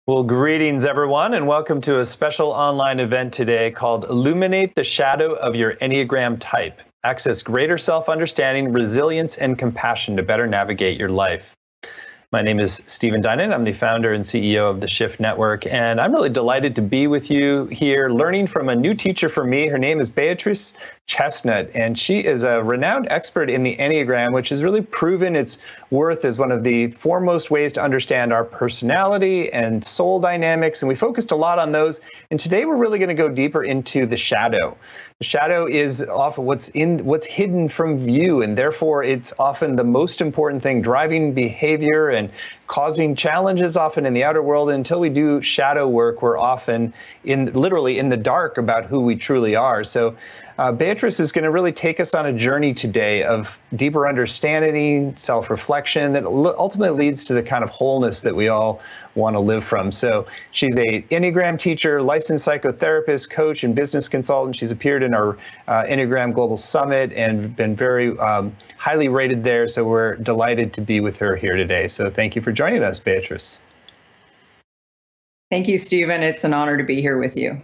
Well, greetings, everyone, and welcome to a special online event today called Illuminate the Shadow of Your Enneagram Type. Access greater self-understanding, resilience, and compassion to better navigate your life. My name is Stephen Dinan. I'm the founder and CEO of the Shift Network, and I'm really delighted to be with you here learning from a new teacher for me. Her name is Beatrice Chestnut, and she is a renowned expert in the Enneagram, which has really proven its worth as one of the foremost ways to understand our personality and soul dynamics, and we focused a lot on those. And today we're really going to go deeper into the shadow. The shadow is often what's hidden from view, and therefore it's often the most important thing driving behavior and causing challenges often in the outer world. And until we do shadow work, we're often literally in the dark about who we truly are. So Beatrice is going to really take us on a journey today of deeper understanding, self-reflection that ultimately leads to the kind of wholeness that we all want to live from. So she's a Enneagram teacher, licensed psychotherapist, coach, and business consultant. She's appeared in our Enneagram Global Summit and been very highly rated there. So we're delighted to be with her here today. So thank you for joining us, Beatrice. Thank you, Stephen. It's an honor to be here with you.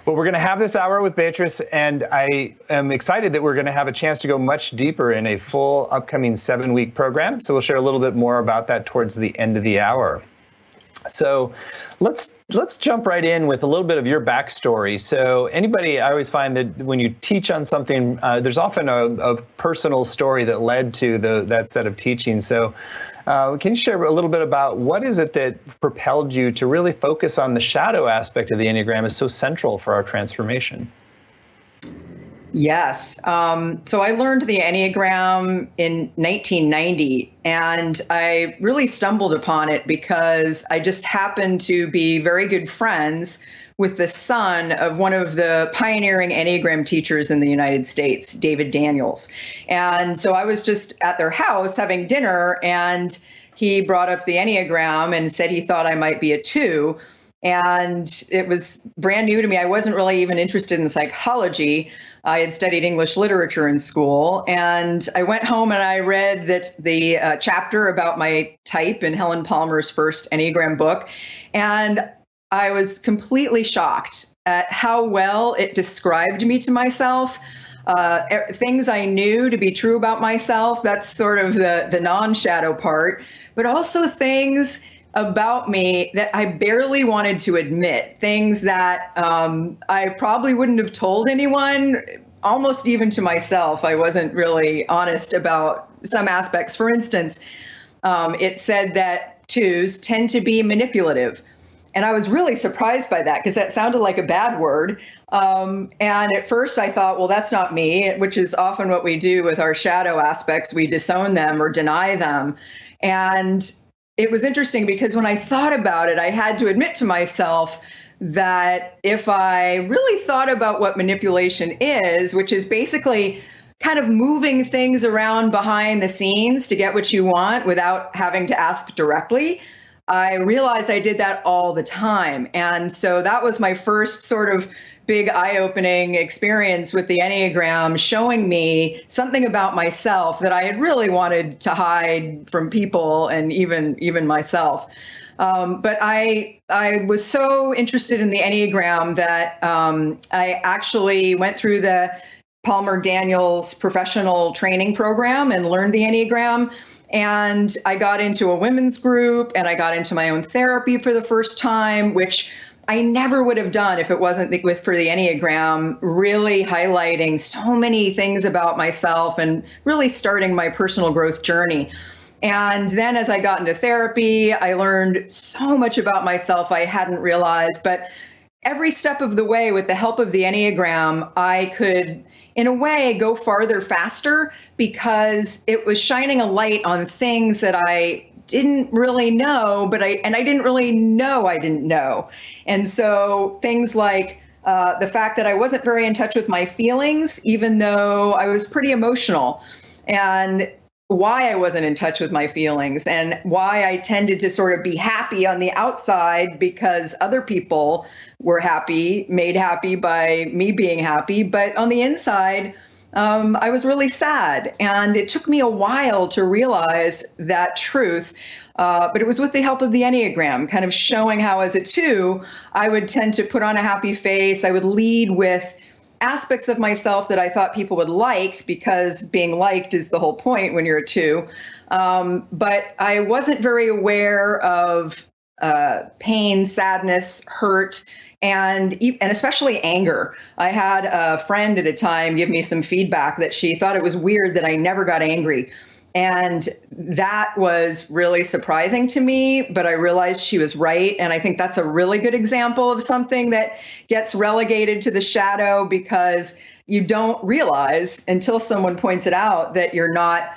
Well, we're going to have this hour with Beatrice, and I am excited that we're going to have a chance to go much deeper in a full upcoming 7-week program. So we'll share a little bit more about that towards the end of the hour. So let's jump right in with a little bit of your backstory. So I always find that when you teach on something, there's often a personal story that led to that set of teaching. So can you share a little bit about what is it that propelled you to really focus on the shadow aspect of the Enneagram is so central for our transformation? Yes. So I learned the Enneagram in 1990, and I really stumbled upon it because I just happened to be very good friends with the son of one of the pioneering Enneagram teachers in the United States, David Daniels. And so I was just at their house having dinner, and he brought up the Enneagram and said he thought I might be a 2. And it was brand new to me. I wasn't really even interested in psychology. I had studied English literature in school, and I went home and I read the chapter about my type in Helen Palmer's first Enneagram book, and I was completely shocked at how well it described me to myself. Things I knew to be true about myself, that's sort of the non-shadow part, but also things about me that I barely wanted to admit, things that I probably wouldn't have told anyone, almost even to myself. I wasn't really honest about some aspects. For instance, it said that 2s tend to be manipulative. And I was really surprised by that because that sounded like a bad word. And at first I thought, well, that's not me, which is often what we do with our shadow aspects. We disown them or deny them. And it was interesting because when I thought about it, I had to admit to myself that if I really thought about what manipulation is, which is basically kind of moving things around behind the scenes to get what you want without having to ask directly, I realized I did that all the time. And so that was my first sort of big eye-opening experience with the Enneagram, showing me something about myself that I had really wanted to hide from people and even myself. But I was so interested in the Enneagram that I actually went through the Palmer Daniels professional training program and learned the Enneagram. And I got into a women's group, and I got into my own therapy for the first time, which I never would have done if it wasn't for the Enneagram really highlighting so many things about myself and really starting my personal growth journey. And then as I got into therapy, I learned so much about myself I hadn't realized. But every step of the way, with the help of the Enneagram, I could, in a way, go farther faster because it was shining a light on things that I didn't really know, but I didn't really know I didn't know. And so things like the fact that I wasn't very in touch with my feelings, even though I was pretty emotional, and why I wasn't in touch with my feelings and why I tended to sort of be happy on the outside because other people were happy, made happy by me being happy. But on the inside, I was really sad. And it took me a while to realize that truth. But it was with the help of the Enneagram, kind of showing how as a 2, I would tend to put on a happy face. I would lead with aspects of myself that I thought people would like, because being liked is the whole point when you're a 2. But I wasn't very aware of pain, sadness, hurt, and especially anger. I had a friend at a time give me some feedback that she thought it was weird that I never got angry. And that was really surprising to me, but I realized she was right. And I think that's a really good example of something that gets relegated to the shadow, because you don't realize until someone points it out that you're not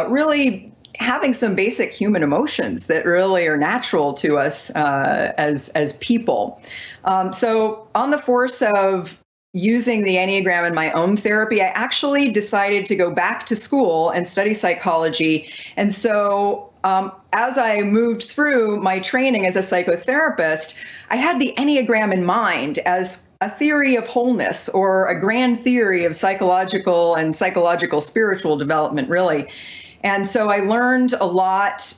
really having some basic human emotions that really are natural to us as people. So on the force of using the Enneagram in my own therapy, I actually decided to go back to school and study psychology. And so as I moved through my training as a psychotherapist, I had the Enneagram in mind as a theory of wholeness, or a grand theory of psychological and psychological spiritual development, really. And so I learned a lot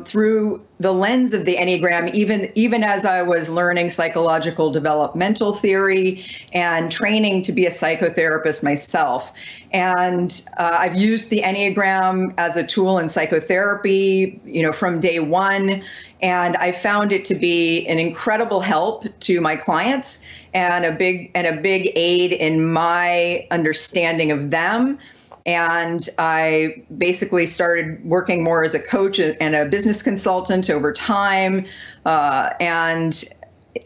through the lens of the Enneagram, even as I was learning psychological developmental theory and training to be a psychotherapist myself. And I've used the Enneagram as a tool in psychotherapy, from day one. And I found it to be an incredible help to my clients, and a big aid in my understanding of them. And I basically started working more as a coach and a business consultant over time. And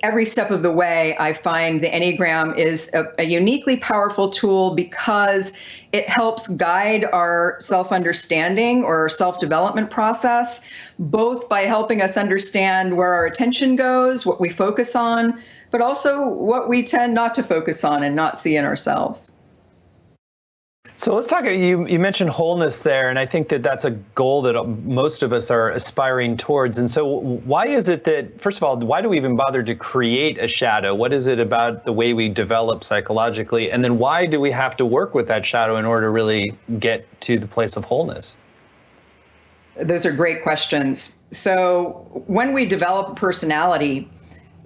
every step of the way, I find the Enneagram is a uniquely powerful tool, because it helps guide our self-understanding or our self-development process, both by helping us understand where our attention goes, what we focus on, but also what we tend not to focus on and not see in ourselves. So let's talk, you mentioned wholeness there, and I think that that's a goal that most of us are aspiring towards. And so why is it that, first of all, why do we even bother to create a shadow? What is it about the way we develop psychologically? And then why do we have to work with that shadow in order to really get to the place of wholeness? Those are great questions. So when we develop a personality,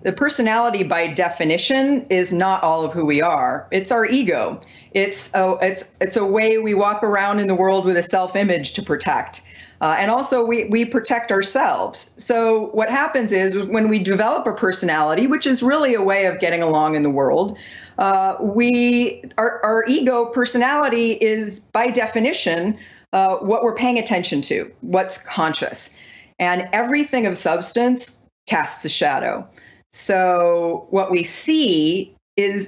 the personality by definition is not all of who we are. It's our ego. It's a way we walk around in the world with a self-image to protect. And also we protect ourselves. So what happens is when we develop a personality, which is really a way of getting along in the world, our ego personality is by definition what we're paying attention to, what's conscious. And everything of substance casts a shadow. So what we see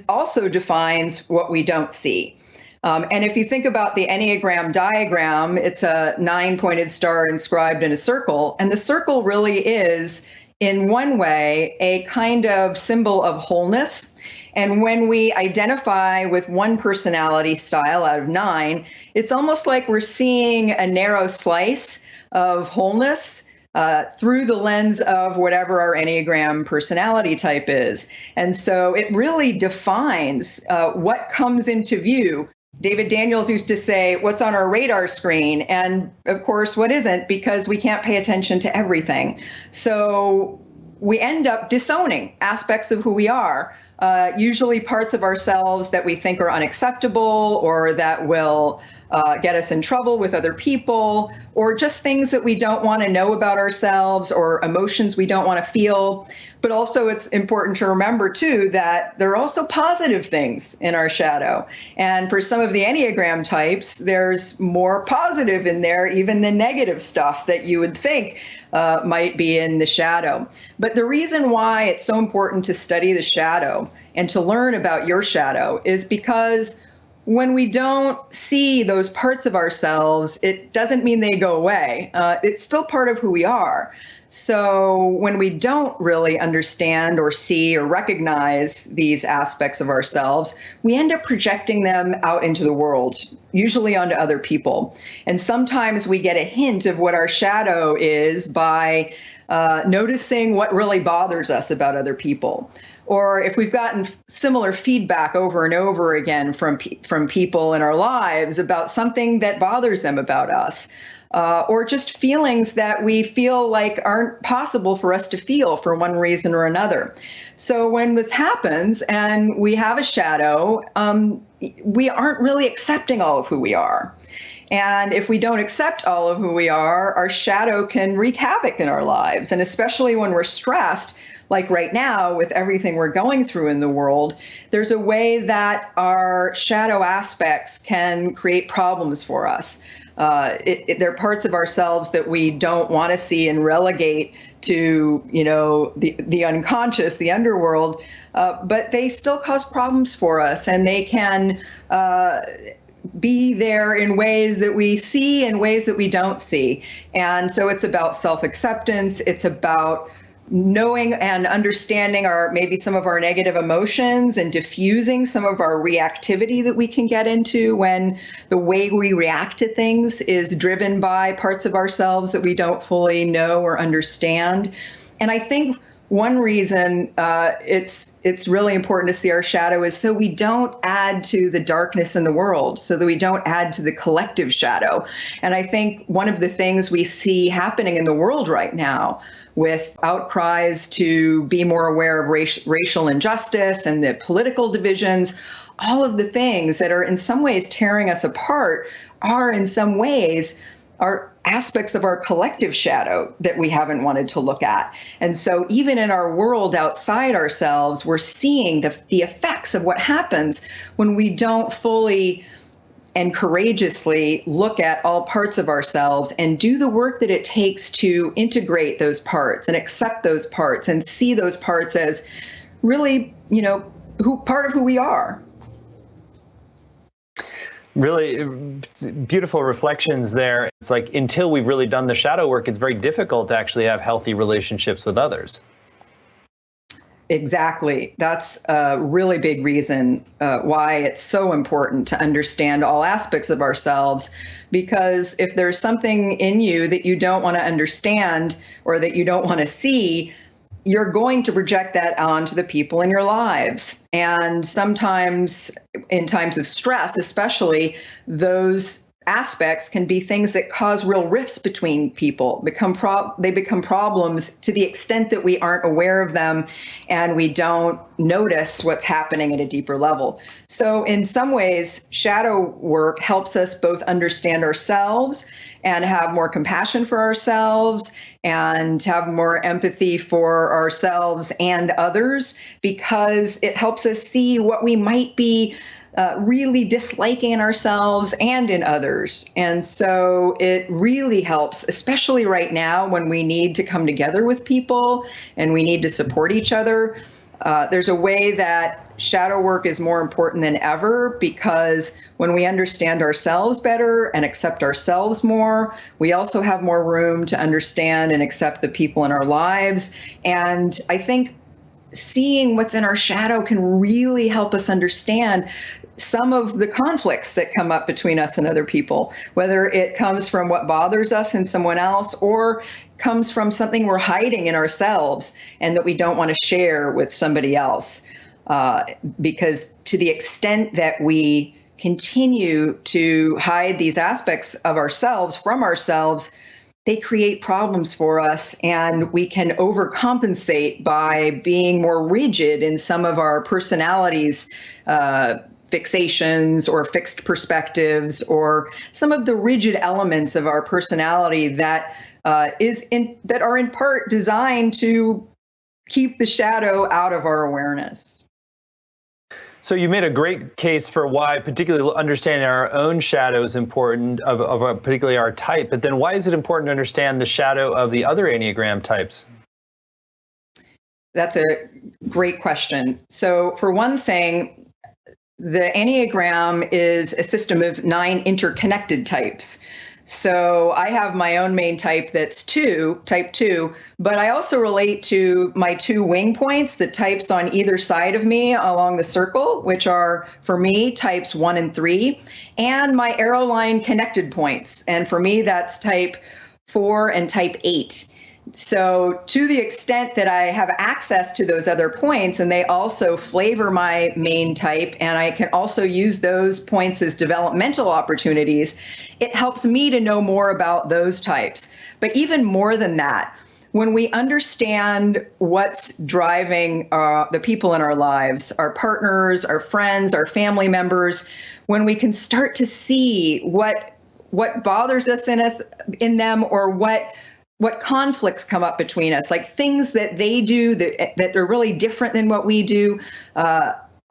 also defines what we don't see. And if you think about the Enneagram diagram, it's a 9-pointed star inscribed in a circle. And the circle really is, in one way, a kind of symbol of wholeness. And when we identify with one personality style out of 9, it's almost like we're seeing a narrow slice of wholeness through the lens of whatever our Enneagram personality type is. And so it really defines what comes into view. David Daniels used to say, what's on our radar screen? And of course, what isn't, because we can't pay attention to everything. So we end up disowning aspects of who we are, usually parts of ourselves that we think are unacceptable, or that will get us in trouble with other people, or just things that we don't want to know about ourselves, or emotions we don't want to feel. But also it's important to remember, too, that there are also positive things in our shadow. And for some of the Enneagram types, there's more positive in there, even than negative stuff that you would think might be in the shadow. But the reason why it's so important to study the shadow and to learn about your shadow is because when we don't see those parts of ourselves, it doesn't mean they go away. It's still part of who we are. So when we don't really understand or see or recognize these aspects of ourselves, we end up projecting them out into the world, usually onto other people. And sometimes we get a hint of what our shadow is by noticing what really bothers us about other people. Or if we've gotten similar feedback over and over again from people in our lives about something that bothers them about us. or just feelings that we feel like aren't possible for us to feel for one reason or another. So when this happens and we have a shadow, we aren't really accepting all of who we are. And if we don't accept all of who we are, our shadow can wreak havoc in our lives. And especially when we're stressed, like right now with everything we're going through in the world, there's a way that our shadow aspects can create problems for us. They're parts of ourselves that we don't want to see and relegate to, the unconscious, the underworld, but they still cause problems for us, and they can be there in ways that we see and ways that we don't see. And so it's about self-acceptance. It's about knowing and understanding maybe some of our negative emotions and diffusing some of our reactivity that we can get into when the way we react to things is driven by parts of ourselves that we don't fully know or understand. And I think one reason it's really important to see our shadow is so we don't add to the darkness in the world, so that we don't add to the collective shadow. And I think one of the things we see happening in the world right now, with outcries to be more aware of racial injustice and the political divisions, all of the things that are in some ways tearing us apart are in some ways are aspects of our collective shadow that we haven't wanted to look at. And so even in our world outside ourselves, we're seeing the effects of what happens when we don't fully and courageously look at all parts of ourselves and do the work that it takes to integrate those parts and accept those parts and see those parts as really, part of who we are. Really beautiful reflections there. It's like until we've really done the shadow work, it's very difficult to actually have healthy relationships with others. Exactly. That's a really big reason why it's so important to understand all aspects of ourselves, because if there's something in you that you don't want to understand or that you don't want to see, you're going to project that onto the people in your lives. And sometimes in times of stress, especially, those aspects can be things that cause real rifts between people, they become problems to the extent that we aren't aware of them and we don't notice what's happening at a deeper level. So in some ways, shadow work helps us both understand ourselves and have more compassion for ourselves and have more empathy for ourselves and others, because it helps us see what we might be really disliking in ourselves and in others. And so it really helps, especially right now when we need to come together with people and we need to support each other. There's a way that shadow work is more important than ever, because when we understand ourselves better and accept ourselves more, we also have more room to understand and accept the people in our lives. And I think seeing what's in our shadow can really help us understand some of the conflicts that come up between us and other people, whether it comes from what bothers us in someone else or comes from something we're hiding in ourselves and that we don't want to share with somebody else. Because to the extent that we continue to hide these aspects of ourselves from ourselves, they create problems for us, and we can overcompensate by being more rigid in some of our personalities, fixations or fixed perspectives, or some of the rigid elements of our personality that are in part designed to keep the shadow out of our awareness. So you made a great case for why particularly understanding our own shadow is important, of particularly our type, but then why is it important to understand the shadow of the other Enneagram types? That's a great question. So for one thing, the Enneagram is a system of 9 interconnected types. So I have my own main type that's type 2, but I also relate to my 2 wing points, the types on either side of me along the circle, which are, for me, types 1 and 3, and my arrow line connected points. And for me, that's type 4 and type 8. So to the extent that I have access to those other points, and they also flavor my main type, and I can also use those points as developmental opportunities, it helps me to know more about those types. But even more than that, when we understand what's driving the people in our lives, our partners, our friends, our family members, when we can start to see what bothers us in them, or what conflicts come up between us, like things that they do that are really different than what we do.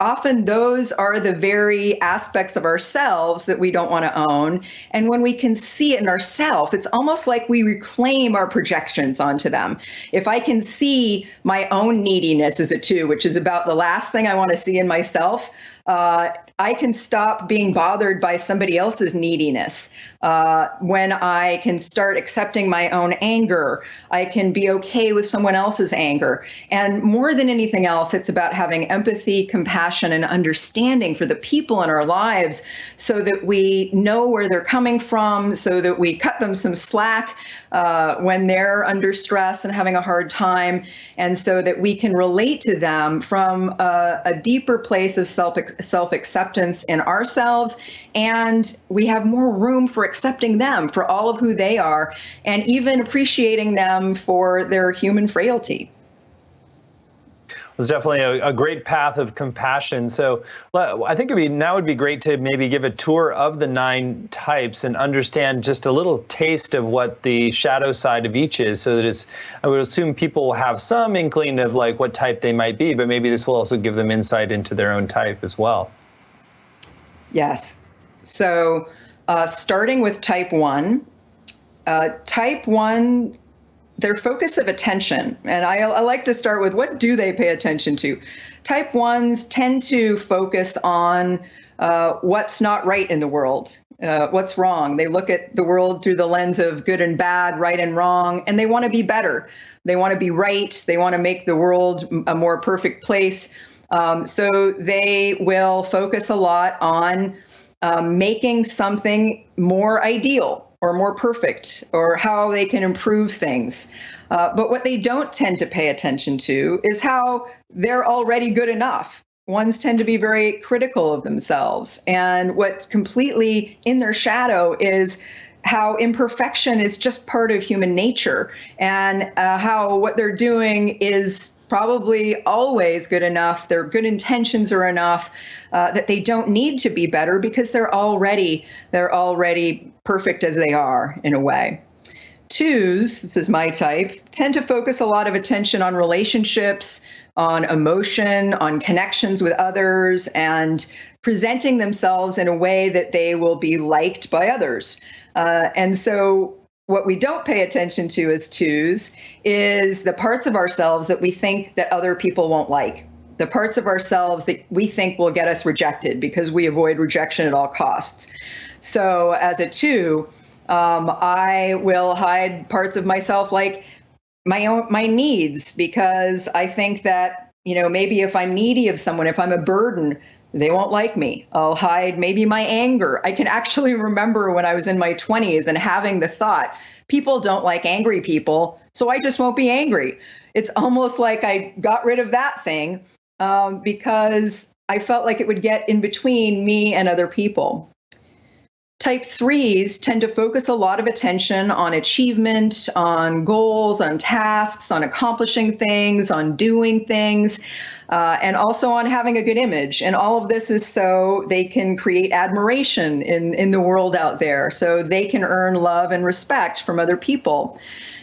Often those are the very aspects of ourselves that we don't want to own. And when we can see it in ourselves, it's almost like we reclaim our projections onto them. If I can see my own neediness as a 2, which is about the last thing I want to see in myself, I can stop being bothered by somebody else's neediness. When I can start accepting my own anger, I can be okay with someone else's anger. And more than anything else, it's about having empathy, compassion, and understanding for the people in our lives, so that we know where they're coming from, so that we cut them some slack when they're under stress and having a hard time, and so that we can relate to them from a deeper place of self-acceptance in ourselves, and we have more room for accepting them for all of who they are, and even appreciating them for their human frailty. It's definitely a great path of compassion. So I think now would be great to maybe give a tour of the 9 types and understand just a little taste of what the shadow side of each is, so that I would assume people will have some inkling of like what type they might be, but maybe this will also give them insight into their own type as well. Yes. So starting with type 1, type 1, their focus of attention, and I like to start with, what do they pay attention to? Type 1s tend to focus on what's not right in the world, what's wrong. They look at the world through the lens of good and bad, right and wrong, and they want to be better. They want to be right. They want to make the world a more perfect place. So they will focus a lot on making something more ideal or more perfect, or how they can improve things. But what they don't tend to pay attention to is how they're already good enough. Ones tend to be very critical of themselves. And what's completely in their shadow is how imperfection is just part of human nature, and how what they're doing is probably always good enough. Their good intentions are enough, that they don't need to be better, because they're already perfect as they are, in a way. 2s, this is my type, tend to focus a lot of attention on relationships, on emotion, on connections with others, and presenting themselves in a way that they will be liked by others. And so what we don't pay attention to as 2s is the parts of ourselves that we think that other people won't like, the parts of ourselves that we think will get us rejected, because we avoid rejection at all costs. So as a 2, I will hide parts of myself, like my needs, because I think that, maybe if I'm needy of someone, if I'm a burden, they won't like me. I'll hide maybe my anger. I can actually remember when I was in my 20s and having the thought, people don't like angry people, so I just won't be angry. It's almost like I got rid of that thing because I felt like it would get in between me and other people. Type 3s tend to focus a lot of attention on achievement, on goals, on tasks, on accomplishing things, on doing things, and also on having a good image. And all of this is so they can create admiration in the world out there, so they can earn love and respect from other people.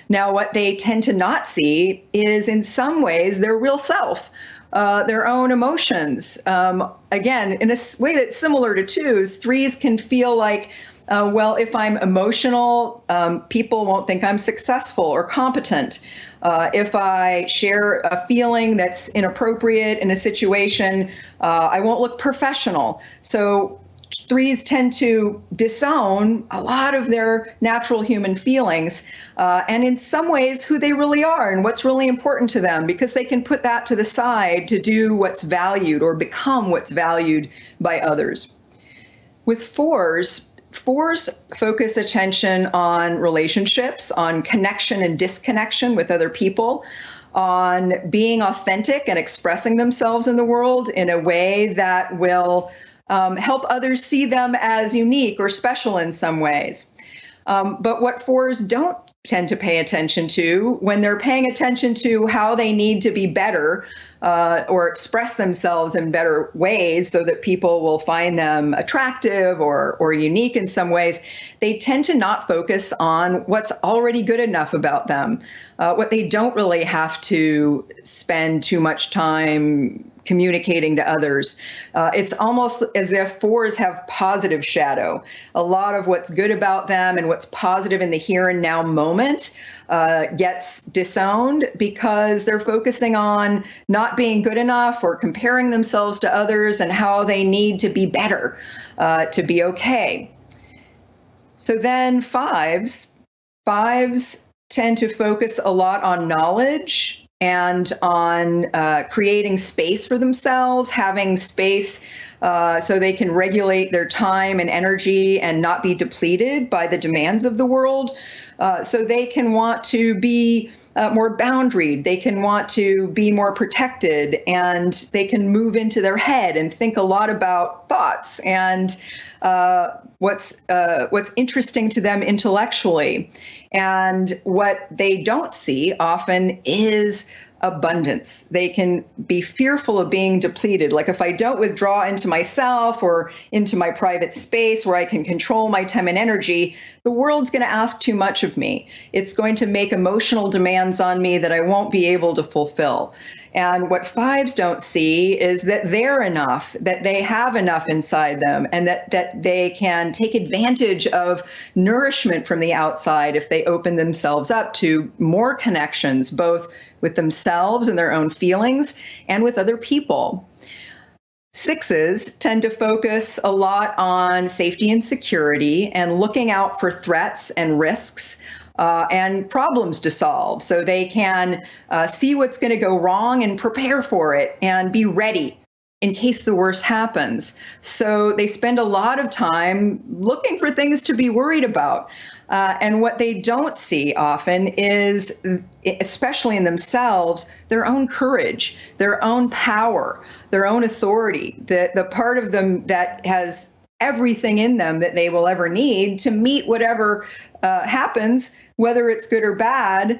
Now, what they tend to not see is, in some ways, their real self. Their own emotions. Again, in a way that's similar to 2s, 3s can feel like, well, if I'm emotional, people won't think I'm successful or competent. If I share a feeling that's inappropriate in a situation, I won't look professional. So 3s tend to disown a lot of their natural human feelings, and in some ways who they really are and what's really important to them, because they can put that to the side to do what's valued or become what's valued by others. With 4s, Fours focus attention on relationships, on connection and disconnection with other people, on being authentic and expressing themselves in the world in a way that will help others see them as unique or special in some ways. But what fours don't tend to pay attention to, when they're paying attention to how they need to be better or express themselves in better ways so that people will find them attractive or unique in some ways, they tend to not focus on what's already good enough about them, what they don't really have to spend too much time communicating to others. It's almost as if fours have positive shadow. A lot of what's good about them and what's positive in the here and now moment gets disowned because they're focusing on not being good enough or comparing themselves to others and how they need to be better to be okay. So then fives tend to focus a lot on knowledge and on creating space for themselves, having space so they can regulate their time and energy and not be depleted by the demands of the world. So they can want to be more boundaried, they can want to be more protected, and they can move into their head and think a lot about thoughts and what's interesting to them intellectually. And what they don't see often is abundance. They can be fearful of being depleted. Like if I don't withdraw into myself or into my private space where I can control my time and energy, the world's going to ask too much of me. It's going to make emotional demands on me that I won't be able to fulfill. And what fives don't see is that they're enough, that they have enough inside them, and that they can take advantage of nourishment from the outside if they open themselves up to more connections, both with themselves and their own feelings and with other people. Sixes tend to focus a lot on safety and security and looking out for threats and risks and problems to solve. So they can see what's going to go wrong and prepare for it and be ready in case the worst happens. So they spend a lot of time looking for things to be worried about. And what they don't see often is, especially in themselves, their own courage, their own power, their own authority, the part of them that has everything in them that they will ever need to meet whatever happens, whether it's good or bad,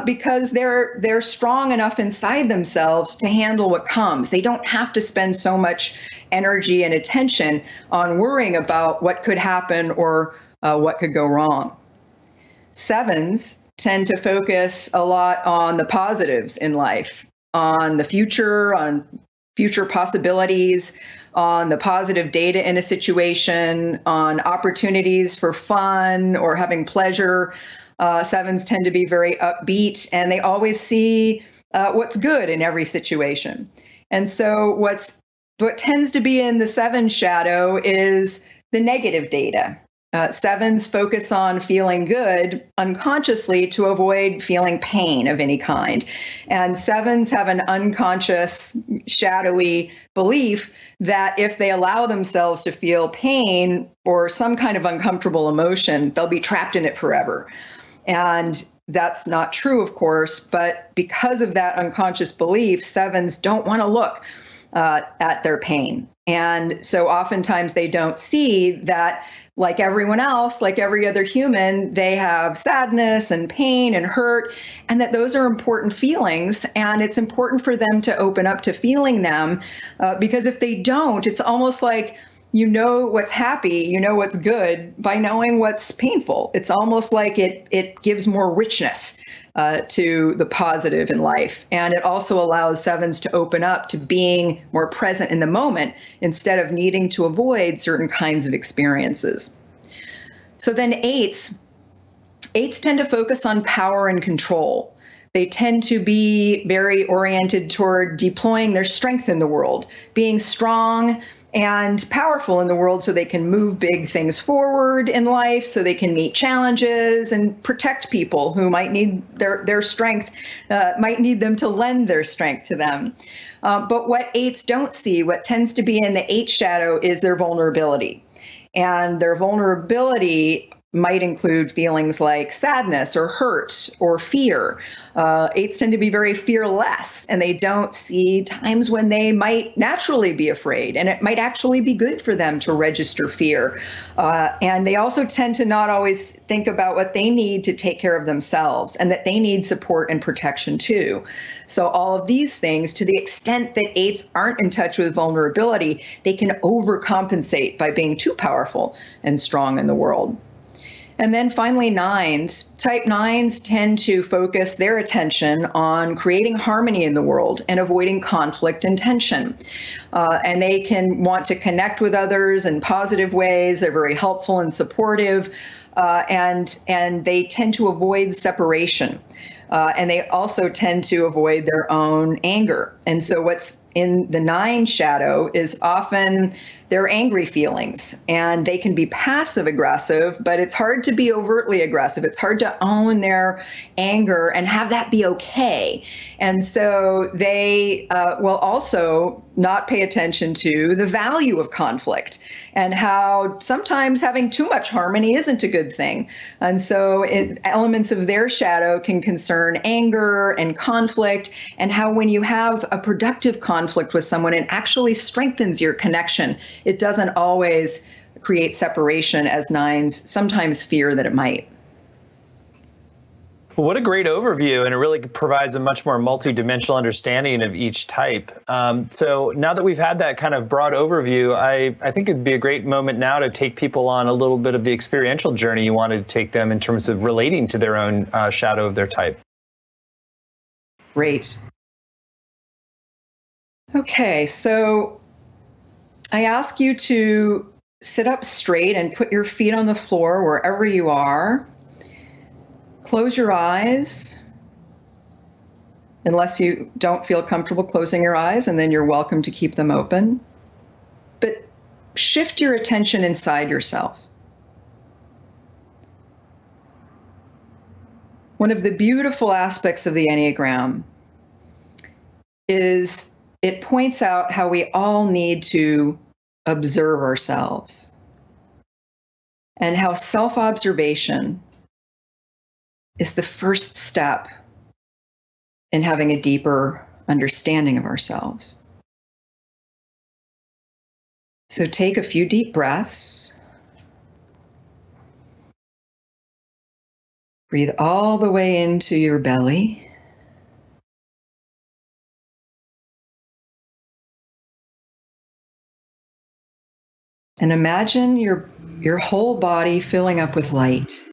because they're strong enough inside themselves to handle what comes. They don't have to spend so much energy and attention on worrying about what could happen or what could go wrong. Sevens tend to focus a lot on the positives in life, on the future, on future possibilities, on the positive data in a situation, on opportunities for fun or having pleasure. Sevens tend to be very upbeat, and they always see what's good in every situation. And so what tends to be in the seven shadow is the negative data. Sevens focus on feeling good unconsciously to avoid feeling pain of any kind. And sevens have an unconscious, shadowy belief that if they allow themselves to feel pain or some kind of uncomfortable emotion, they'll be trapped in it forever. And that's not true, of course, but because of that unconscious belief, sevens don't want to look at their pain. And so oftentimes they don't see that, like everyone else, like every other human, they have sadness and pain and hurt, and that those are important feelings. And it's important for them to open up to feeling them, because if they don't, it's almost like you know what's happy, you know what's good by knowing what's painful. It's almost like it gives more richness to the positive in life. And it also allows sevens to open up to being more present in the moment instead of needing to avoid certain kinds of experiences. So then eights tend to focus on power and control. They tend to be very oriented toward deploying their strength in the world, being strong and powerful in the world so they can move big things forward in life, so they can meet challenges and protect people who might need their strength, might need them to lend their strength to them. But what eights don't see, what tends to be in the eight shadow, is their vulnerability. And their vulnerability might include feelings like sadness or hurt or fear. Eights tend to be very fearless, and they don't see times when they might naturally be afraid, and it might actually be good for them to register fear. And they also tend to not always think about what they need to take care of themselves, and that they need support and protection too. So all of these things, to the extent that eights aren't in touch with vulnerability, they can overcompensate by being too powerful and strong in the world. And then finally, nines. Type nines tend to focus their attention on creating harmony in the world and avoiding conflict and tension. And they can want to connect with others in positive ways. They're very helpful and supportive, and they tend to avoid separation. And they also tend to avoid their own anger. And so what's in the nine shadow is often their angry feelings, and they can be passive aggressive, but it's hard to be overtly aggressive. It's hard to own their anger and have that be okay. And so they will also not pay attention to the value of conflict and how sometimes having too much harmony isn't a good thing. And so elements of their shadow can concern anger and conflict, and how when you have a productive conflict with someone, it actually strengthens your connection. It doesn't always create separation, as nines sometimes fear that it might. Well, what a great overview, and it really provides a much more multidimensional understanding of each type. So now that we've had that kind of broad overview, I think it'd be a great moment now to take people on a little bit of the experiential journey you wanted to take them in terms of relating to their own shadow of their type. Great. Okay, so I ask you to sit up straight and put your feet on the floor wherever you are. Close your eyes, unless you don't feel comfortable closing your eyes, and then you're welcome to keep them open. But shift your attention inside yourself. One of the beautiful aspects of the Enneagram is it points out how we all need to observe ourselves, and how self-observation is the first step in having a deeper understanding of ourselves. So take a few deep breaths. Breathe all the way into your belly. And imagine your whole body filling up with light.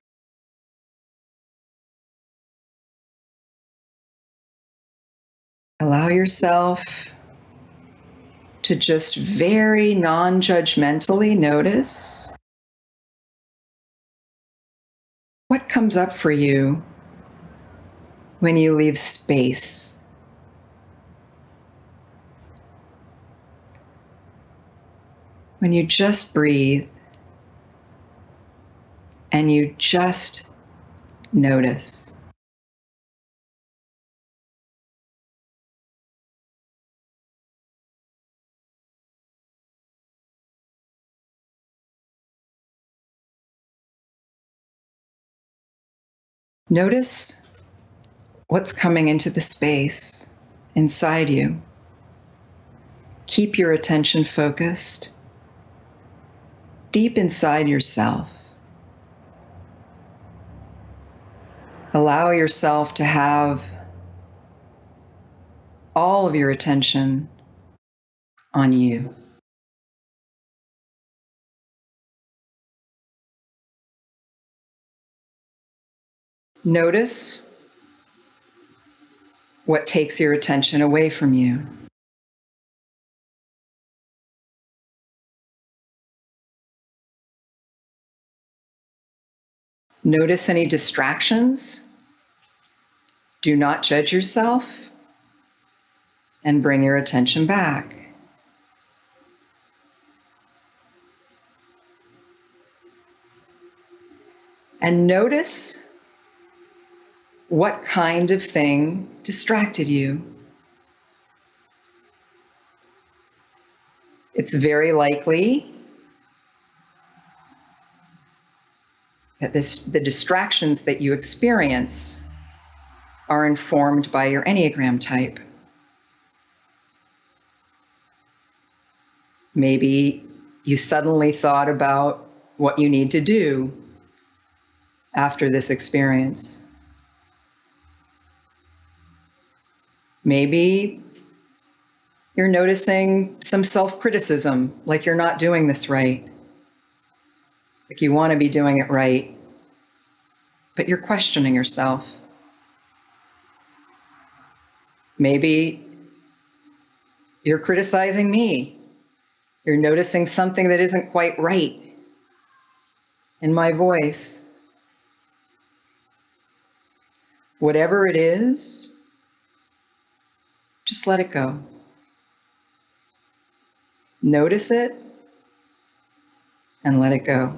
Allow yourself to just very non-judgmentally notice what comes up for you when you leave space. When you just breathe and you just notice. Notice what's coming into the space inside you. Keep your attention focused deep inside yourself. Allow yourself to have all of your attention on you. Notice what takes your attention away from you. Notice any distractions. Do not judge yourself, and bring your attention back. And notice what kind of thing distracted you. It's very likely that the distractions that you experience are informed by your Enneagram type. Maybe you suddenly thought about what you need to do after this experience. Maybe you're noticing some self-criticism, like you're not doing this right, like you want to be doing it right, but you're questioning yourself. Maybe you're criticizing me. You're noticing something that isn't quite right in my voice. Whatever it is, just let it go. Notice it and let it go.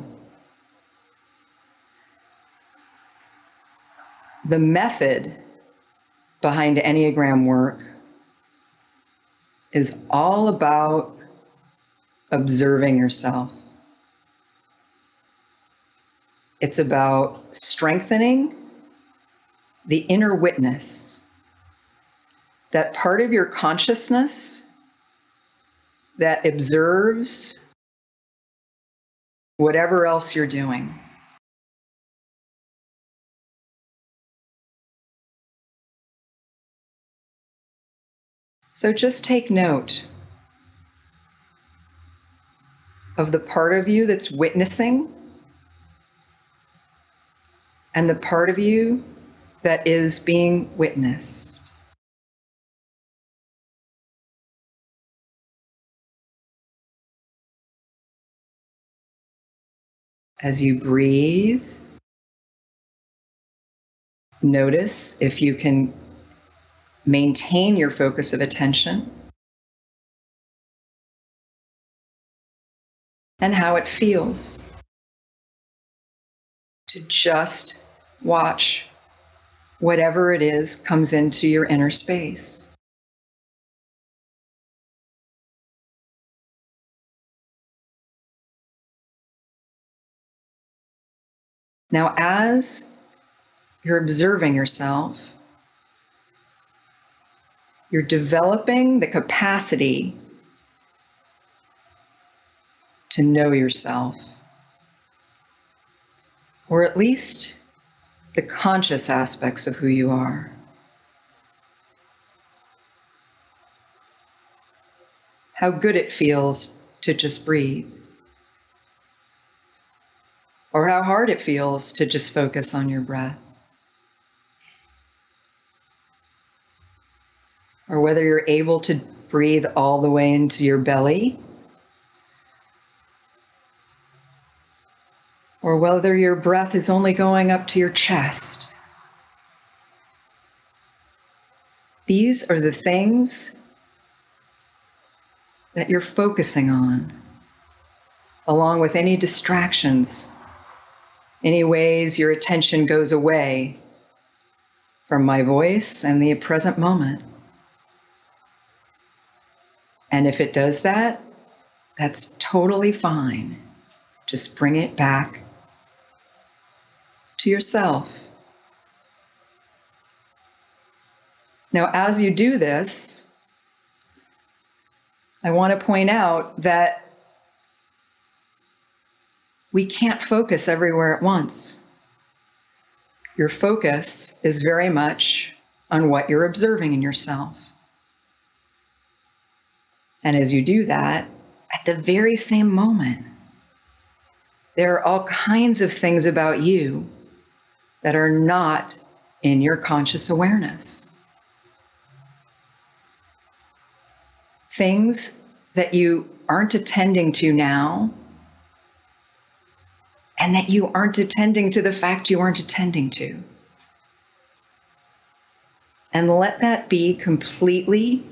The method behind Enneagram work is all about observing yourself. It's about strengthening the inner witness, that part of your consciousness that observes whatever else you're doing. So just take note of the part of you that's witnessing and the part of you that is being witnessed. As you breathe, notice if you can maintain your focus of attention and how it feels to just watch whatever it is comes into your inner space. Now, as you're observing yourself, you're developing the capacity to know yourself, or at least the conscious aspects of who you are. How good it feels to just breathe, or how hard it feels to just focus on your breath. Or whether you're able to breathe all the way into your belly, or whether your breath is only going up to your chest. These are the things that you're focusing on, along with any distractions, any ways your attention goes away from my voice and the present moment. And if it does that, that's totally fine. Just bring it back to yourself. Now, as you do this, I want to point out that we can't focus everywhere at once. Your focus is very much on what you're observing in yourself. And as you do that, at the very same moment, there are all kinds of things about you that are not in your conscious awareness. Things that you aren't attending to now, and that you aren't attending to the fact you aren't attending to. And let that be completely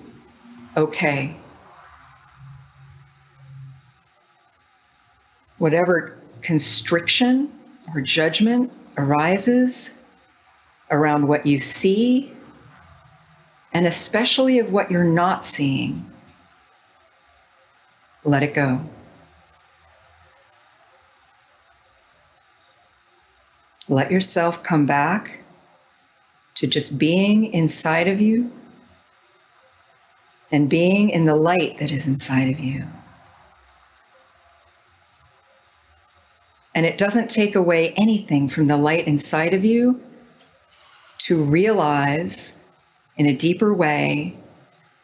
okay. Whatever constriction or judgment arises around what you see, and especially of what you're not seeing, let it go. let yourself come back to just being inside of you and being in the light that is inside of you. And it doesn't take away anything from the light inside of you to realize in a deeper way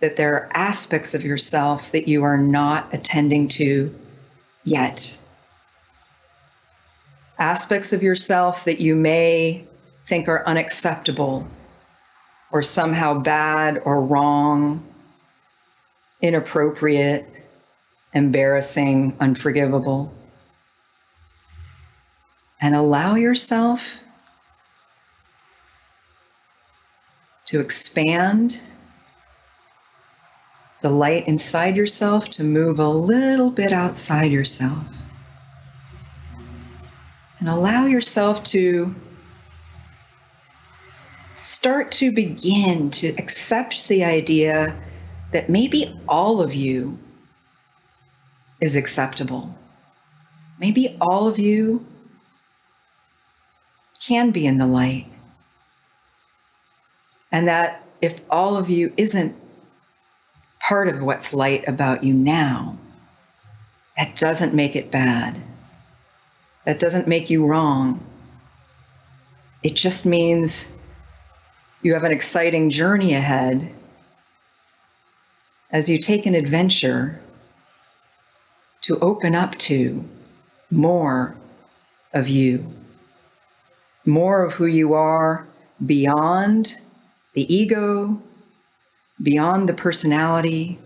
that there are aspects of yourself that you are not attending to yet. Aspects of yourself that you may think are unacceptable or somehow bad or wrong, inappropriate, embarrassing, unforgivable. And allow yourself to expand the light inside yourself to move a little bit outside yourself. And allow yourself to start to begin to accept the idea that maybe all of you is acceptable. Maybe all of you can be in the light. And that if all of you isn't part of what's light about you now, that doesn't make it bad. That doesn't make you wrong. It just means you have an exciting journey ahead as you take an adventure to open up to more of you, more of who you are beyond the ego, beyond the personality,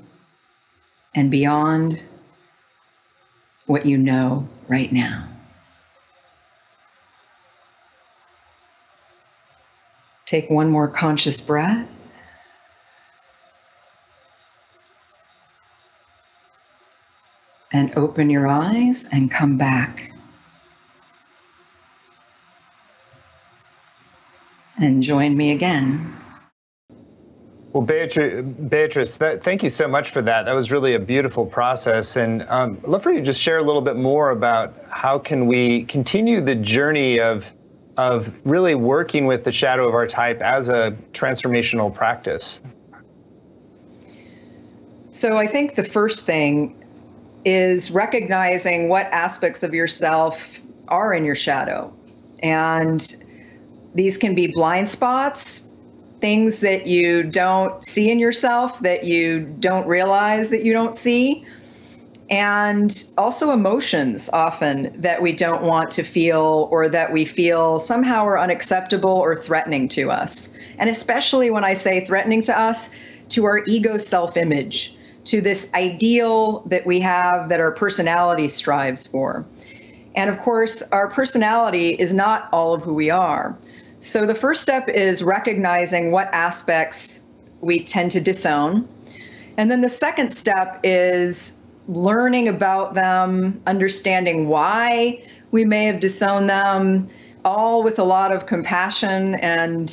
and beyond what you know right now. Take one more conscious breath. And open your eyes and come back. And join me again. Well, Beatrice, thank you so much for that. That was really a beautiful process. And I'd love for you to just share a little bit more about how can we continue the journey of really working with the shadow of our type as a transformational practice. So I think the first thing is recognizing what aspects of yourself are in your shadow. And these can be blind spots, things that you don't see in yourself, that you don't realize that you don't see, and also emotions often that we don't want to feel or that we feel somehow are unacceptable or threatening to us. And especially when I say threatening to us, to our ego self-image, to this ideal that we have that our personality strives for. And of course, our personality is not all of who we are. So the first step is recognizing what aspects we tend to disown. And then the second step is learning about them, understanding why we may have disowned them, all with a lot of compassion and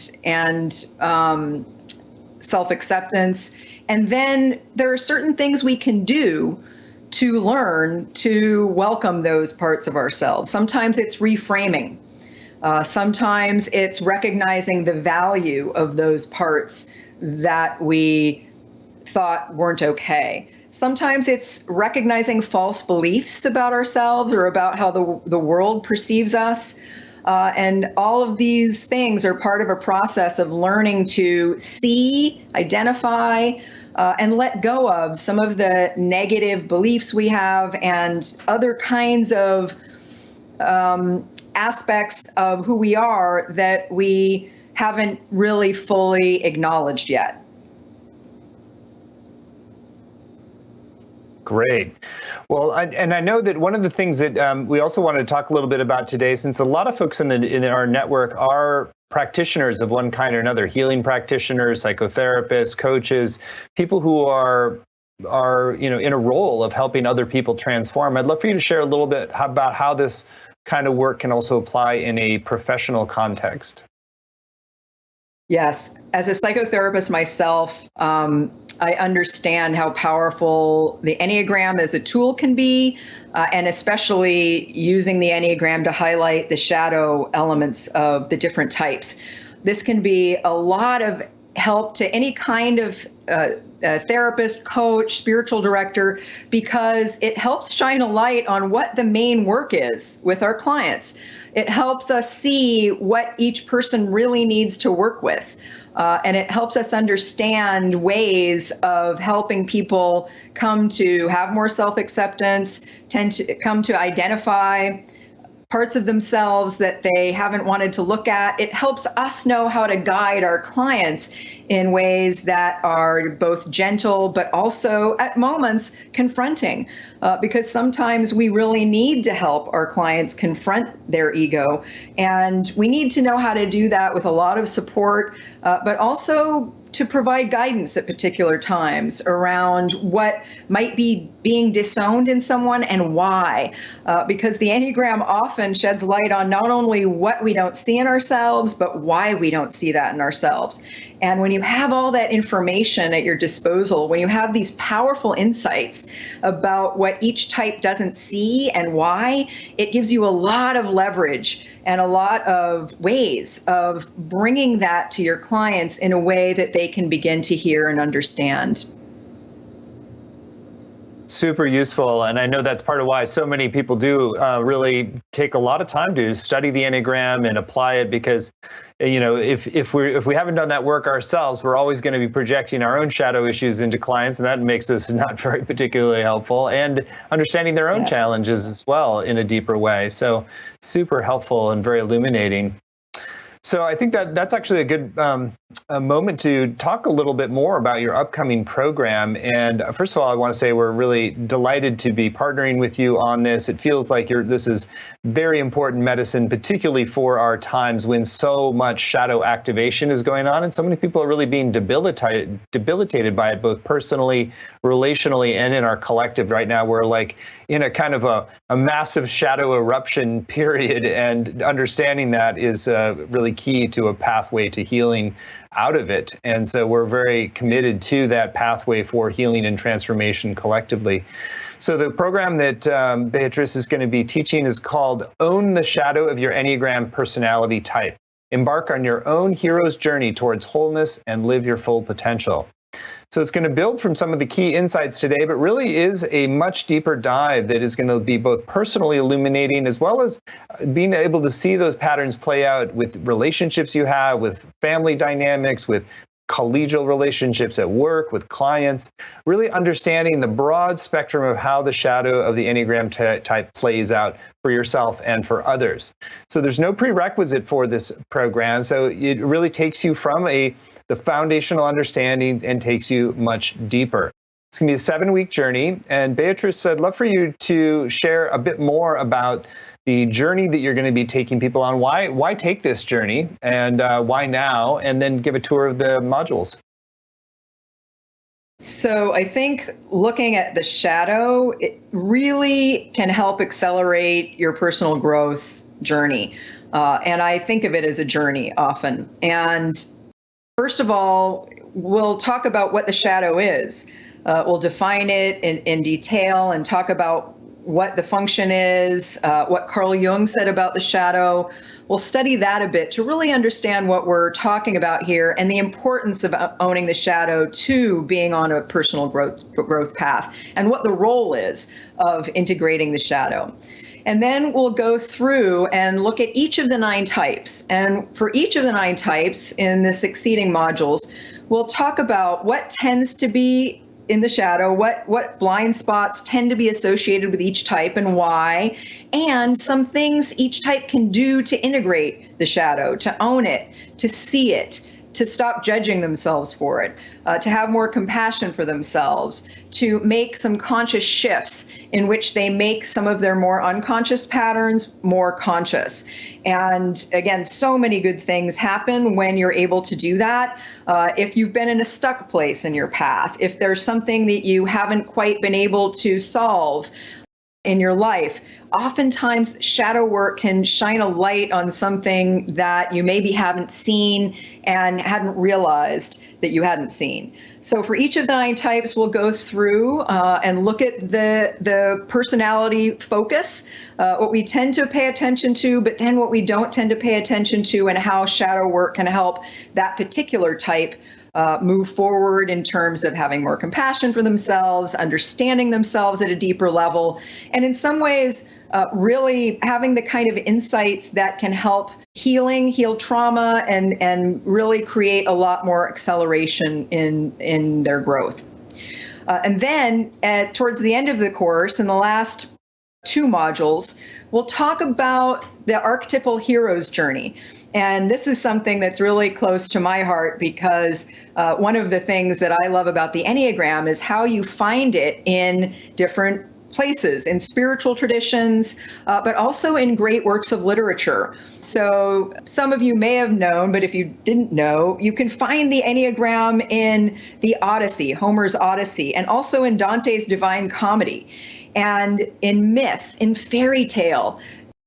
self-acceptance. And then there are certain things we can do to learn to welcome those parts of ourselves. Sometimes it's reframing. Sometimes it's recognizing the value of those parts that we thought weren't okay. Sometimes it's recognizing false beliefs about ourselves or about how the world perceives us. And all of these things are part of a process of learning to see, identify, and let go of some of the negative beliefs we have and other kinds of aspects of who we are that we haven't really fully acknowledged yet. Great. Well, and I know that one of the things that we also wanted to talk a little bit about today, since a lot of folks in our network are practitioners of one kind or another, healing practitioners, psychotherapists, coaches, people who are in a role of helping other people transform. I'd love for you to share a little bit about how this kind of work can also apply in a professional context. Yes, as a psychotherapist myself, I understand how powerful the Enneagram as a tool can be, and especially using the Enneagram to highlight the shadow elements of the different types. This can be a lot of help to any kind of therapist, coach, spiritual director, because it helps shine a light on what the main work is with our clients. It helps us see what each person really needs to work with. And it helps us understand ways of helping people come to have more self-acceptance, tend to come to identify parts of themselves that they haven't wanted to look at. It helps us know how to guide our clients in ways that are both gentle, but also at moments confronting, because sometimes we really need to help our clients confront their ego. And we need to know how to do that with a lot of support, but also to provide guidance at particular times around what might be being disowned in someone and why. Because the Enneagram often sheds light on not only what we don't see in ourselves, but why we don't see that in ourselves. And when you have all that information at your disposal, when you have these powerful insights about what each type doesn't see and why, it gives you a lot of leverage and a lot of ways of bringing that to your clients in a way that they can begin to hear and understand. Super useful, and I know that's part of why so many people do really take a lot of time to study the Enneagram and apply it, because if we haven't done that work ourselves, we're always going to be projecting our own shadow issues into clients, and that makes us not very particularly helpful, and understanding their own challenges as well in a deeper way. So super helpful and very illuminating. So I think that's actually a good moment to talk a little bit more about your upcoming program. And first of all, I want to say we're really delighted to be partnering with you on this. It feels like this is very important medicine, particularly for our times when so much shadow activation is going on, and so many people are really being debilitated by it, both personally, relationally, and in our collective. Right now, we're like in a kind of a massive shadow eruption period, and understanding that is really key to a pathway to healing out of it. And so we're very committed to that pathway for healing and transformation collectively. So the program that Beatrice is going to be teaching is called Own the Shadow of Your Enneagram Personality Type. Embark on your own hero's journey towards wholeness and live your full potential. So it's going to build from some of the key insights today, but really is a much deeper dive that is going to be both personally illuminating, as well as being able to see those patterns play out with relationships you have, with family dynamics, with collegial relationships at work, with clients, really understanding the broad spectrum of how the shadow of the Enneagram type plays out for yourself and for others. So there's no prerequisite for this program. So it really takes you from the foundational understanding and takes you much deeper. It's going to be a 7-week journey. And Beatrice, I'd love for you to share a bit more about the journey that you're going to be taking people on. Why take this journey, and why now? And then give a tour of the modules. So I think looking at the shadow, it really can help accelerate your personal growth journey. And I think of it as a journey often. And first of all, we'll talk about what the shadow is. We'll define it in detail and talk about what the function is, what Carl Jung said about the shadow. We'll study that a bit to really understand what we're talking about here and the importance of owning the shadow to being on a personal growth path, and what the role is of integrating the shadow. And then we'll go through and look at each of the 9 types. And for each of the 9 types in the succeeding modules, we'll talk about what tends to be in the shadow, what blind spots tend to be associated with each type and why, and some things each type can do to integrate the shadow, to own it, to see it, to stop judging themselves for it, to have more compassion for themselves, to make some conscious shifts in which they make some of their more unconscious patterns more conscious. And again, so many good things happen when you're able to do that. If you've been in a stuck place in your path, if there's something that you haven't quite been able to solve, in your life, oftentimes shadow work can shine a light on something that you maybe haven't seen and hadn't realized that you hadn't seen. So for each of the 9 types, we'll go through and look at the personality focus, what we tend to pay attention to, but then what we don't tend to pay attention to, and how shadow work can help that particular type move forward in terms of having more compassion for themselves, understanding themselves at a deeper level, and in some ways, really having the kind of insights that can help heal trauma, and really create a lot more acceleration in their growth. And then towards the end of the course, in the last 2 modules, we'll talk about the archetypal hero's journey. And this is something that's really close to my heart, because one of the things that I love about the Enneagram is how you find it in different places, in spiritual traditions, but also in great works of literature. So some of you may have known, but if you didn't know, you can find the Enneagram in the Odyssey, Homer's Odyssey, and also in Dante's Divine Comedy, and in myth, in fairy tale.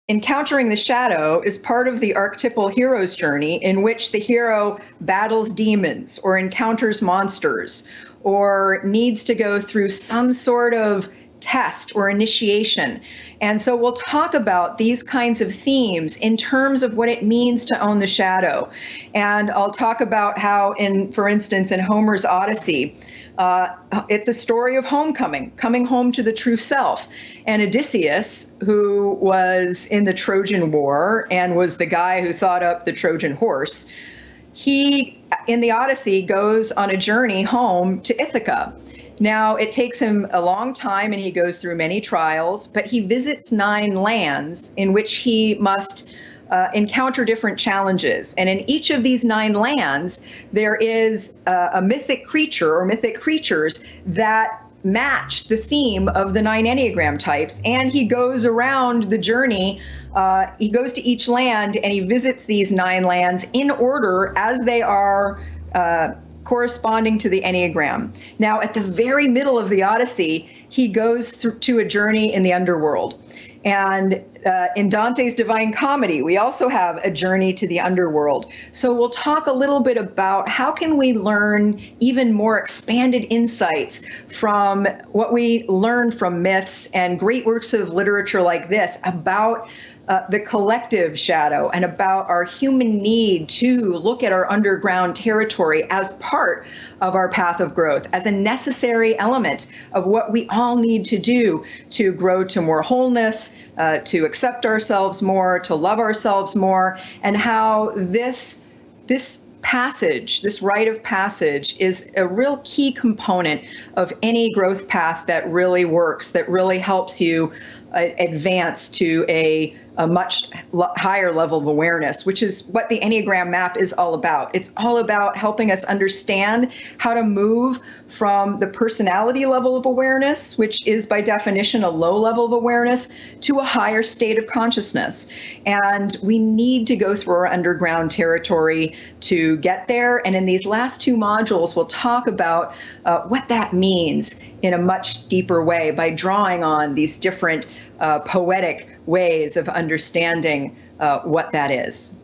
Encountering the shadow is part of the archetypal hero's journey, in which the hero battles demons or encounters monsters or needs to go through some sort of test or initiation. And so we'll talk about these kinds of themes in terms of what it means to own the shadow. And I'll talk about how, for instance, in Homer's Odyssey, it's a story of homecoming, coming home to the true self. And Odysseus, who was in the Trojan War and was the guy who thought up the Trojan horse, he, in the Odyssey, goes on a journey home to Ithaca. Now, it takes him a long time, and he goes through many trials, but he visits 9 lands in which he must encounter different challenges. And in each of these 9 lands, there is a mythic creature or mythic creatures that match the theme of the 9 Enneagram types. And he goes around the journey. He goes to each land, and he visits these 9 lands in order as they are corresponding to the Enneagram. Now, at the very middle of the Odyssey, he goes to a journey in the underworld. And in Dante's Divine Comedy, we also have a journey to the underworld. So we'll talk a little bit about how can we learn even more expanded insights from what we learn from myths and great works of literature like this about the collective shadow, and about our human need to look at our underground territory as part of our path of growth, as a necessary element of what we all need to do to grow to more wholeness, to accept ourselves more, to love ourselves more, and how this passage, this rite of passage, is a real key component of any growth path that really works, that really helps you advance to a much higher level of awareness, which is what the Enneagram map is all about. It's all about helping us understand how to move from the personality level of awareness, which is by definition a low level of awareness, to a higher state of consciousness. And we need to go through our underground territory to get there. And in these last 2 modules, we'll talk about what that means in a much deeper way by drawing on these different poetic ways of understanding what that is.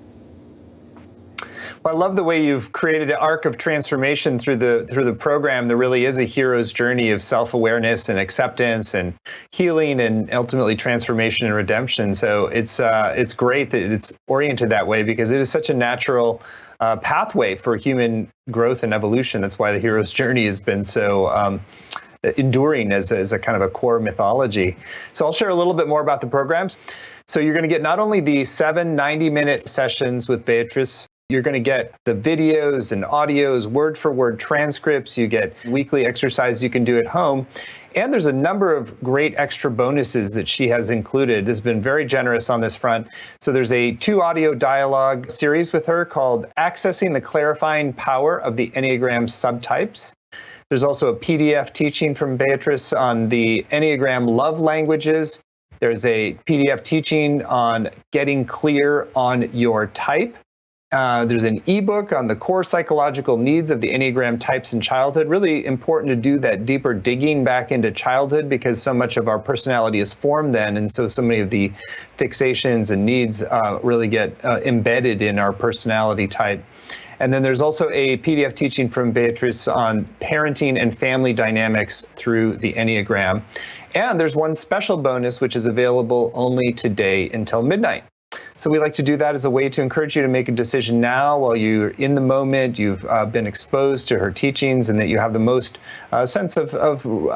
Well, I love the way you've created the arc of transformation through the program. There really is a hero's journey of self-awareness and acceptance and healing, and ultimately transformation and redemption. So it's great that it's oriented that way, because it is such a natural pathway for human growth and evolution. That's why the hero's journey has been so enduring as a kind of a core mythology. So I'll share a little bit more about the programs. So you're going to get not only the 7 90-minute sessions with Beatrice, you're going to get the videos and audios, word-for-word transcripts. You get weekly exercise you can do at home. And there's a number of great extra bonuses that she has included. Has been very generous on this front. So there's a 2 audio dialogue series with her called Accessing the Clarifying Power of the Enneagram Subtypes. There's also a PDF teaching from Beatrice on the Enneagram love languages. There's a PDF teaching on getting clear on your type. There's an ebook on the core psychological needs of the Enneagram types in childhood. Really important to do that deeper digging back into childhood because so much of our personality is formed then. And so many of the fixations and needs really get embedded in our personality type. And then there's also a PDF teaching from Beatrice on parenting and family dynamics through the Enneagram. And there's one special bonus, which is available only today until midnight. So we like to do that as a way to encourage you to make a decision now while you're in the moment, you've been exposed to her teachings, and that you have the most sense of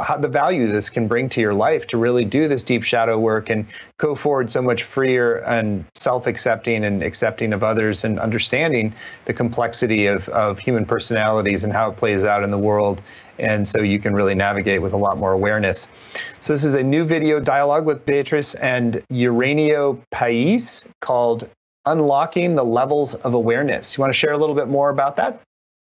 how the value this can bring to your life to really do this deep shadow work and go forward so much freer and self-accepting and accepting of others and understanding the complexity of human personalities and how it plays out in the world. And so you can really navigate with a lot more awareness. So this is a new video dialogue with Beatrice and Eugenio Pais called Unlocking the Levels of Awareness. You want to share a little bit more about that?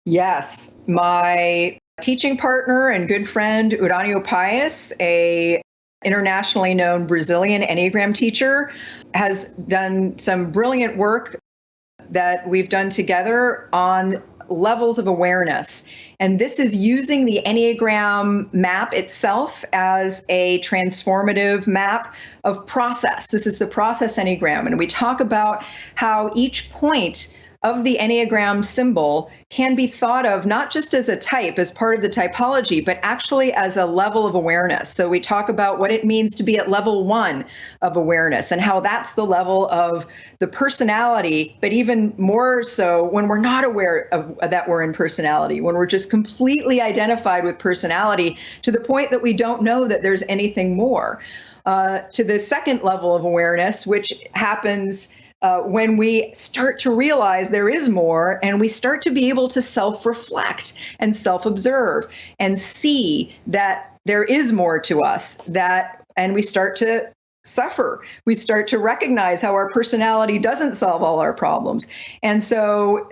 Yes. My teaching partner and good friend, Eugenio Pais, a internationally known Brazilian Enneagram teacher, has done some brilliant work that we've done together on levels of awareness. And this is using the Enneagram map itself as a transformative map of process. This is the process Enneagram. And we talk about how each point of the Enneagram symbol can be thought of not just as a type, as part of the typology, but actually as a level of awareness. So we talk about what it means to be at level 1 of awareness and how that's the level of the personality, but even more so when we're not aware of that we're in personality, when we're just completely identified with personality to the point that we don't know that there's anything more. To the second level of awareness, which happens when we start to realize there is more and we start to be able to self-reflect and self-observe and see that there is more to us, and we start to suffer. We start to recognize how our personality doesn't solve all our problems. And so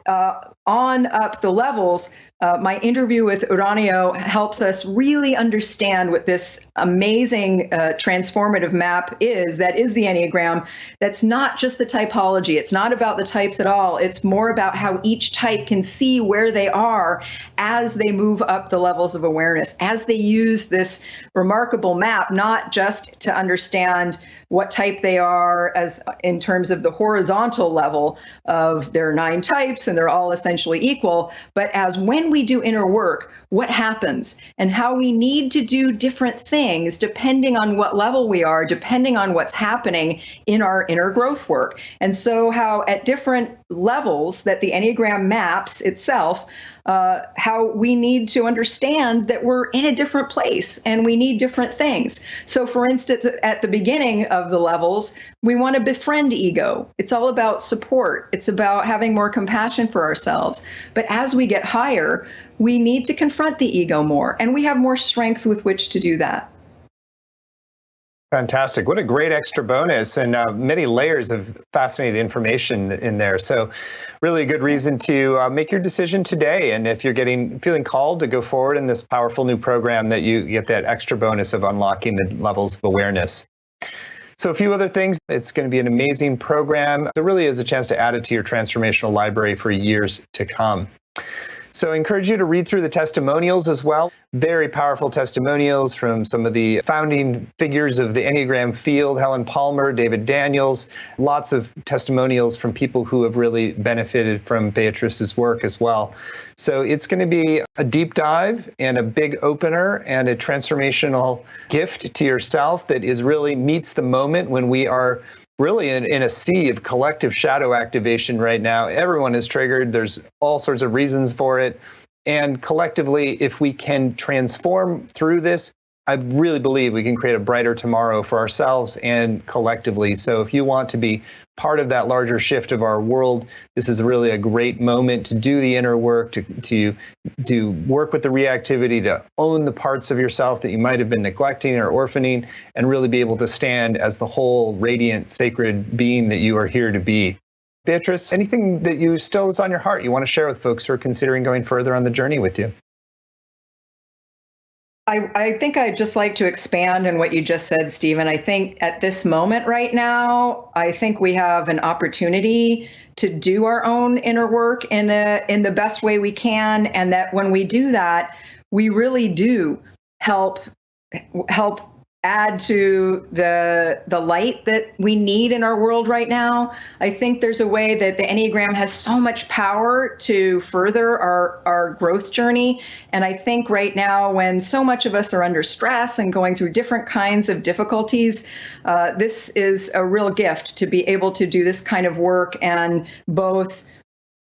on up the levels, my interview with Eugenio helps us really understand what this amazing transformative map is, that is the Enneagram. That's not just the typology. It's not about the types at all. It's more about how each type can see where they are as they move up the levels of awareness, as they use this remarkable map, not just to understand what type they are as in terms of the horizontal level of their 9 types, and they're all essentially equal, but as when we do inner work, what happens and how we need to do different things depending on what level we are, depending on what's happening in our inner growth work. And so how at different levels that the Enneagram maps itself, how we need to understand that we're in a different place and we need different things. So for instance, at the beginning of the levels, we want to befriend ego. It's all about support. It's about having more compassion for ourselves. But as we get higher, we need to confront the ego more, and we have more strength with which to do that. Fantastic. What a great extra bonus, and many layers of fascinating information in there. So really a good reason to make your decision today. And if you're feeling called to go forward in this powerful new program, that you get that extra bonus of unlocking the levels of awareness. So a few other things. It's going to be an amazing program. There really is a chance to add it to your transformational library for years to come. So I encourage you to read through the testimonials as well. Very powerful testimonials from some of the founding figures of the Enneagram field, Helen Palmer, David Daniels, lots of testimonials from people who have really benefited from Beatrice's work as well. So it's going to be a deep dive and a big opener and a transformational gift to yourself that is really meets the moment when we are really in a sea of collective shadow activation right now. Everyone is triggered. There's all sorts of reasons for it. And collectively, if we can transform through this, I really believe we can create a brighter tomorrow for ourselves and collectively. So if you want to be part of that larger shift of our world, this is really a great moment to do the inner work, to work with the reactivity, to own the parts of yourself that you might have been neglecting or orphaning, and really be able to stand as the whole radiant, sacred being that you are here to be. Beatrice, anything that you still is on your heart you want to share with folks who are considering going further on the journey with you? I think I'd just like to expand on what you just said, Stephen. I think at this moment right now, I think we have an opportunity to do our own inner work in the best way we can, and that when we do that, we really do help add to the light that we need in our world right now. I think there's a way that the Enneagram has so much power to further our growth journey. And I think right now, when so much of us are under stress and going through different kinds of difficulties, this is a real gift to be able to do this kind of work and both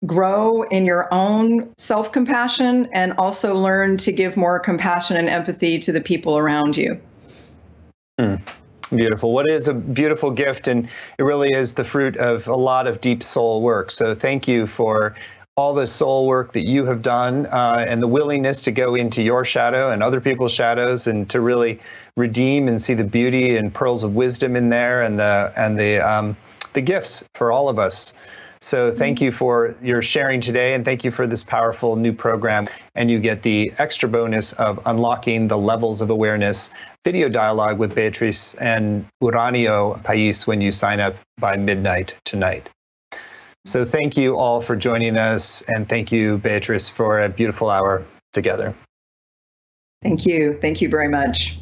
grow in your own self-compassion and also learn to give more compassion and empathy to the people around you. Beautiful. What is a beautiful gift, and it really is the fruit of a lot of deep soul work. So thank you for all the soul work that you have done, and the willingness to go into your shadow and other people's shadows, and to really redeem and see the beauty and pearls of wisdom in there, and the gifts for all of us. So thank you for your sharing today, and thank you for this powerful new program. And you get the extra bonus of unlocking the levels of awareness video dialogue with Beatrice and Uranio Pais when you sign up by midnight tonight. So thank you all for joining us, and thank you, Beatrice, for a beautiful hour together. Thank you. Thank you very much.